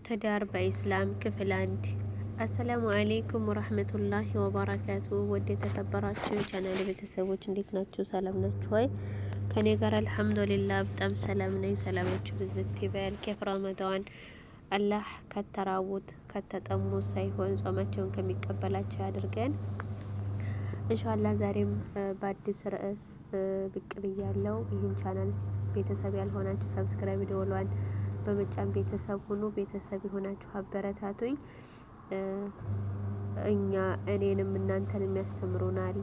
ትዳር በኢስላም ክፍል 1። አሰላሙ አለይኩም ወራህመቱላሂ ወበረካቱ። ወደ ተከበራችሁ ቻናል ቤተሰቦች እንዴት ናችሁ? ሰላም ናችሁ ወይ? ከኔ ጋር አልሐምዱሊላህ በጣም ሰላም ነኝ። ሰላማችሁ ብዝት ይበል። ከፍ ረመዳን አላህ ከተራቡት ከተጠሙት ሳይሆን ጾማቸውን ከሚቀበላቸው ያድርገን ኢንሻአላህ። ዛሬም በአዲስ ርዕስ ብቅ ብያለሁ። ይህን ቻናል ቤተሰብ ያልሆናችሁ ሰብስክራይብ ደወሏን በመጫን ቤተሰብ ሁኑ። ቤተሰብ የሆናችሁ አበረታቱኝ። እኔንም እናንተንም ያስተምሩናል፣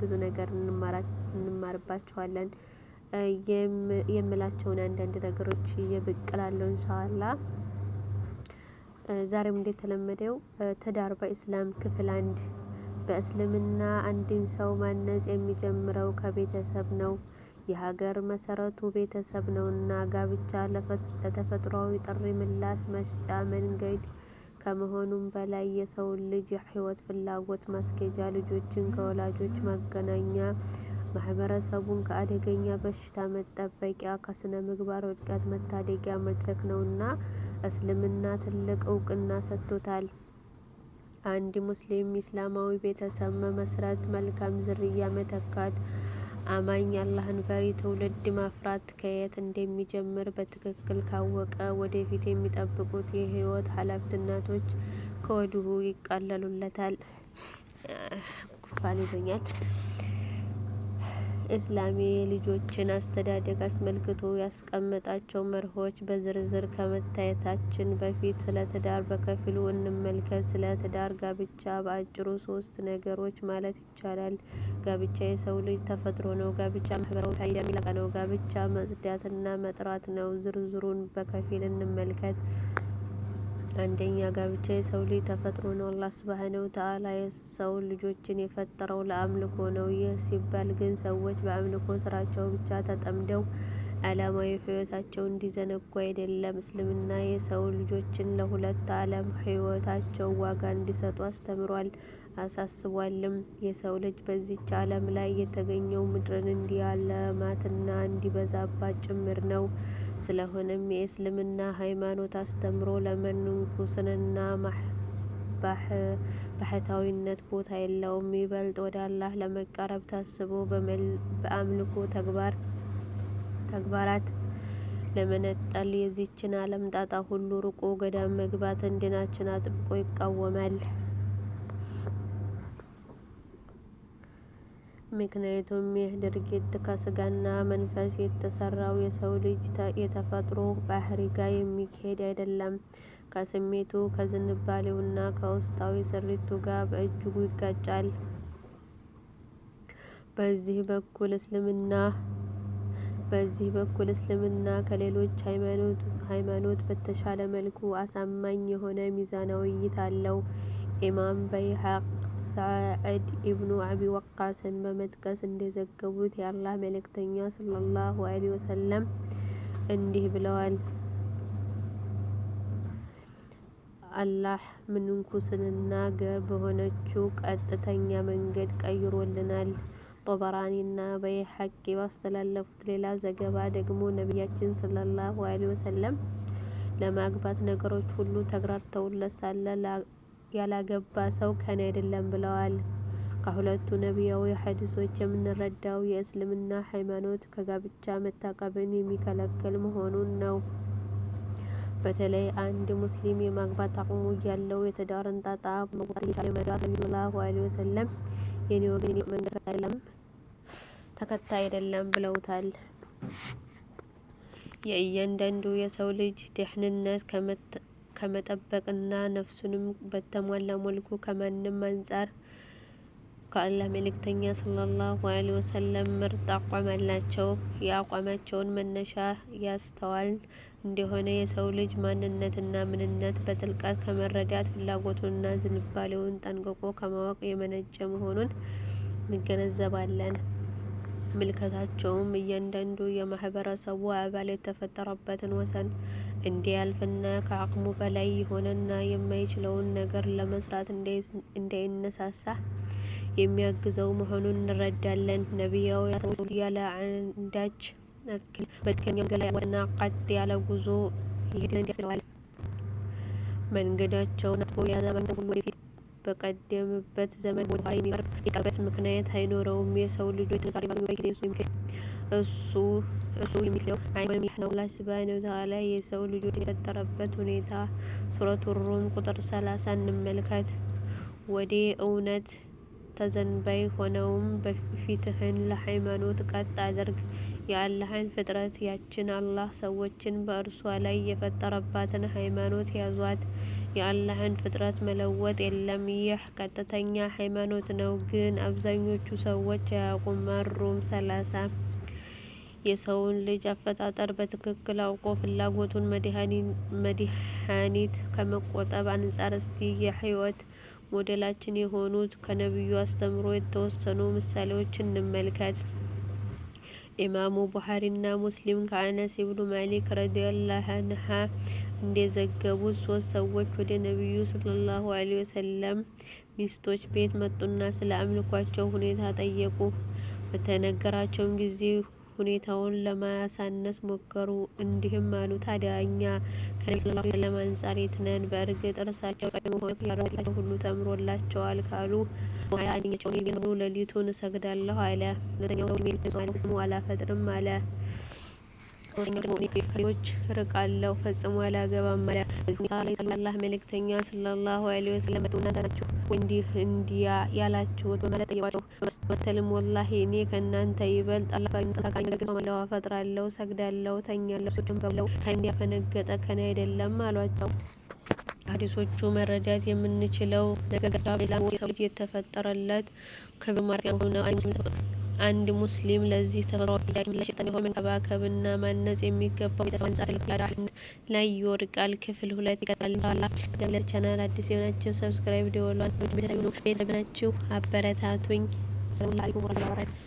ብዙ ነገር እንማርባቸዋለን። የምላቸውን አንዳንድ ነገሮች እየበቀላለሁ ኢንሻአላህ። ዛሬም እንደተለመደው ትዳር በኢስላም ክፍል 1። በእስልምና አንድን ሰው ማነጽ የሚጀምረው ከቤተሰብ ነው። የሀገር መሰረቱ ቤተሰብ ነውና ጋብቻ ለተፈጥሯዊ ጥሪ ምላሽ መስጫ መንገድ ከመሆኑም በላይ የሰው ልጅ የህይወት ፍላጎት ማስኬጃ፣ ልጆችን ከወላጆች ማገናኛ፣ ማህበረሰቡን ከአደገኛ በሽታ መጠበቂያ፣ ከስነ ምግባር ውድቀት መታደጊያ መድረክ ነውና እስልምና ትልቅ እውቅና ሰጥቶታል። አንድ ሙስሊም ኢስላማዊ ቤተሰብ መመስረት፣ መልካም ዝርያ መተካት፣ አማኝ አላህን ፈሪ ትውልድ ማፍራት ከየት እንደሚጀምር በትክክል ካወቀ ወደፊት የሚጠብቁት የህይወት ኃላፊነቶች ከወዲሁ ይቃለሉለታል። ጉንፋን ይዞኛል። ኢስላም የልጆችን አስተዳደግ አስመልክቶ ያስቀመጣቸው መርሆች በዝርዝር ከመታየታችን በፊት ስለ ትዳር በከፊሉ እንመልከት። ስለ ትዳር ጋብቻ በአጭሩ 3 ነገሮች ማለት ይቻላል። ጋብቻ የሰው ልጅ ተፈጥሮ ነው። ጋብቻ ማህበራዊ ፋይዳ የሚለቃ ነው። ጋብቻ መጽዳትና መጥራት ነው። ዝርዝሩን በከፊል እንመልከት። አንደኛ፣ ጋብቻ የሰው ልጅ ተፈጥሮ ነው። አላህ ሱብሓነሁ ወተዓላ የሰው ልጆችን የፈጠረው ለአምልኮ ነው። ይህ ሲባል ግን ሰዎች በአምልኮ ስራቸው ብቻ ተጠምደው ዓለማዊ ህይወታቸውን እንዲዘነጉ አይደለም። እስልምና የሰው ልጆችን ለሁለት ዓለም ህይወታቸው ዋጋ እንዲሰጡ አስተምሯል አሳስቧልም። የሰው ልጅ በዚች ዓለም ላይ የተገኘው ምድርን እንዲያለማትና እንዲበዛባት ጭምር ነው። ስለሆነም የእስልምና ሃይማኖት አስተምሮ ለምንኩስና ባህታዊነት ቦታ የለውም። ይበልጥ ወደ አላህ ለመቃረብ ታስቦ በአምልኮ ተግባራት ለመነጠል የዚችን ዓለም ጣጣ ሁሉ ርቆ ገዳም መግባትን ዲናችን አጥብቆ ይቃወማል። ምክንያቱም ይህ ድርጊት ከስጋና መንፈስ የተሰራው የሰው ልጅ የተፈጥሮ ባህሪ ጋር የሚሄድ አይደለም። ከስሜቱ ከዝንባሌውና ከውስጣዊ ስሪቱ ጋር በእጅጉ ይጋጫል። በዚህ በኩል እስልምና ከሌሎች ሃይማኖት በተሻለ መልኩ አሳማኝ የሆነ ሚዛናዊ እይታ አለው። ኢማም በይሀቅ ሰዕድ ኢብኑ አቢ ወቃስን በመጥቀስ እንደዘገቡት የአላህ መልእክተኛ ሰለላሁ ዐለይሂ ወሰለም እንዲህ ብለዋል። አላህ ምንኩስና ገር በሆነችው ቀጥተኛ መንገድ ቀይሮልናል። ጦበራኒና በይሀቂ ባስተላለፉት ሌላ ዘገባ ደግሞ ነቢያችን ሰለላሁ ዐለይሂ ወሰለም ለማግባት ነገሮች ሁሉ ተግራርተውለት ሳለ ያላገባ ሰው ከኔ አይደለም ብለዋል። ከሁለቱ ነቢያዊ ሐዲሶች የምንረዳው የእስልምና ሃይማኖት ከጋብቻ መታቀብን የሚከለክል መሆኑን ነው። በተለይ አንድ ሙስሊም የማግባት አቅሙ እያለው የትዳርን ጣጣ መወጣት እየቻለ መዳር ነብዩ ሰለላሁ ዐለይሂ ወሰለም የኔ ወገን የኔ መንገድ ተከታይ አይደለም ብለውታል። የእያንዳንዱ የሰው ልጅ ደህንነት ከመጠበቅና ነፍሱንም በተሟላ መልኩ ከማንም አንጻር ከአላህ መልእክተኛ ሰለላሁ ዐለይሂ ወሰለም ምርጥ አቋም አላቸው። የአቋማቸውን መነሻ ያስተዋልን እንደሆነ የሰው ልጅ ማንነትና ምንነት በጥልቀት ከመረዳት ፍላጎቱንና ዝንባሌውን ጠንቅቆ ከማወቅ የመነጨ መሆኑን እንገነዘባለን። ምልከታቸውም እያንዳንዱ የማህበረሰቡ አባል የተፈጠረበትን ወሰን እንዲያልፍና ከአቅሙ በላይ የሆነና የማይችለውን ነገር ለመስራት እንዳይነሳሳ የሚያግዘው መሆኑን እንረዳለን። ነቢያዊ አስተምህሮት ያለ አንዳች እክል በትክክለኛው መንገድ ላይ ያወጠና ቀጥ ያለ ጉዞ ይሄድ ዘንድ ያስችለዋል። መንገዳቸውን አጥፎ የያዘ ሁሉ ወደፊት በቀደመበት ዘመን ወደ ኋላ የሚቀርበት ምክንያት አይኖረውም። የሰው ልጆች ጥንካሬ ባገኙበት ጊዜ እሱ የሚክደው አይሆንም። ይህ ነው አላህ ሱብሓነሁ ወተዓላ የሰው ልጆችን የፈጠረበት ሁኔታ። ሱረቱ ሩም ቁጥር 30 እንመልከት። ወደ እውነት ተዘንባይ ሆነውም ፊትህን ለሃይማኖት ቀጥ አድርግ። የአላህን ፍጥረት ያችን አላህ ሰዎችን በእርሷ ላይ የፈጠረባትን ሃይማኖት ያዟት። የአላህን ፍጥረት መለወጥ የለም። ይህ ቀጥተኛ ሃይማኖት ነው፣ ግን አብዛኞቹ ሰዎች አያውቁም። ሩም 30 የሰውን ልጅ አፈጣጠር በትክክል አውቆ ፍላጎቱን መድኃኒት ከመቆጠብ አንጻር እስቲ የህይወት ሞዴላችን የሆኑት ከነቢዩ አስተምሮ የተወሰኑ ምሳሌዎችን እንመልከት። ኢማሙ ቡኻሪና ሙስሊም ከአነስ ኢብኑ ማሊክ ረዲየላሁ ዐንሁ እንደዘገቡት 3 ሰዎች ወደ ነቢዩ ሰለላሁ ዐለይሂ ወሰለም ሚስቶች ቤት መጡና ስለ አምልኳቸው ሁኔታ ጠየቁ። በተነገራቸውም ጊዜ ሁኔታውን ለማሳነስ ሞከሩ። እንዲህም አሉ፣ ታዲያ እኛ ከነቢዩ ሰለላሁ ዐለይሂ ወሰለም አንጻር የት ነን? በእርግጥ እርሳቸው ቀድሞ ሆነ ያደረጉላቸው ሁሉ ተምሮላቸዋል ካሉ በኋላ አንደኛቸው እኔ ሙሉ ሌሊቱን እሰግዳለሁ አለ። ሁለተኛው እድሜ ፈጽሞ አላፈጥርም አለ። ሶስተኛው ደግሞ እኔ ከሌሎች ርቃለሁ ፈጽሞ አላገባም አለ። በዚህ ሁኔታ ላይ የአላህ መልእክተኛ ሰለላሁ ዐለይሂ ወሰለም መጡ። እናንተ ናችሁ እንዲህ ያላችሁት በማለት ጠየቋቸው። በመተልም ወላሂ እኔ ከእናንተ ይበልጥ አላህ ከእኔ ጋር እጾማለሁ፣ አፈጥራለሁ፣ እሰግዳለሁ፣ እተኛለሁ። ሰዎችም ብለው ከእኔ ያፈነገጠ ከእኔ አይደለም አሏቸው። ከሀዲሶቹ መረዳት የምንችለው ነገር በኢስላም ውስጥ የሰው ልጅ የተፈጠረለት ክብር ማረፊያ መሆኑን ነው። አንድ ሙስሊም ለዚህ ተፈጥሯዊ ጥያቄ ምላሽ የሰጠ ቢሆን መንከባከብና ማነጽ የሚገባው ቤተሰብ አንጻር ልክ ላይ ይወድቃል። ክፍል 2 ይቀጥላል ኢንሻአላህ። ለዚህ ቻናል አዲስ የሆናችሁ ሰብስክራይብ፣ ደወሏን ቤተሰብ ናችሁ፣ አበረታቱኝ። ሰላም አለይኩም ወራህመቱላሂ ወበረካቱሁ።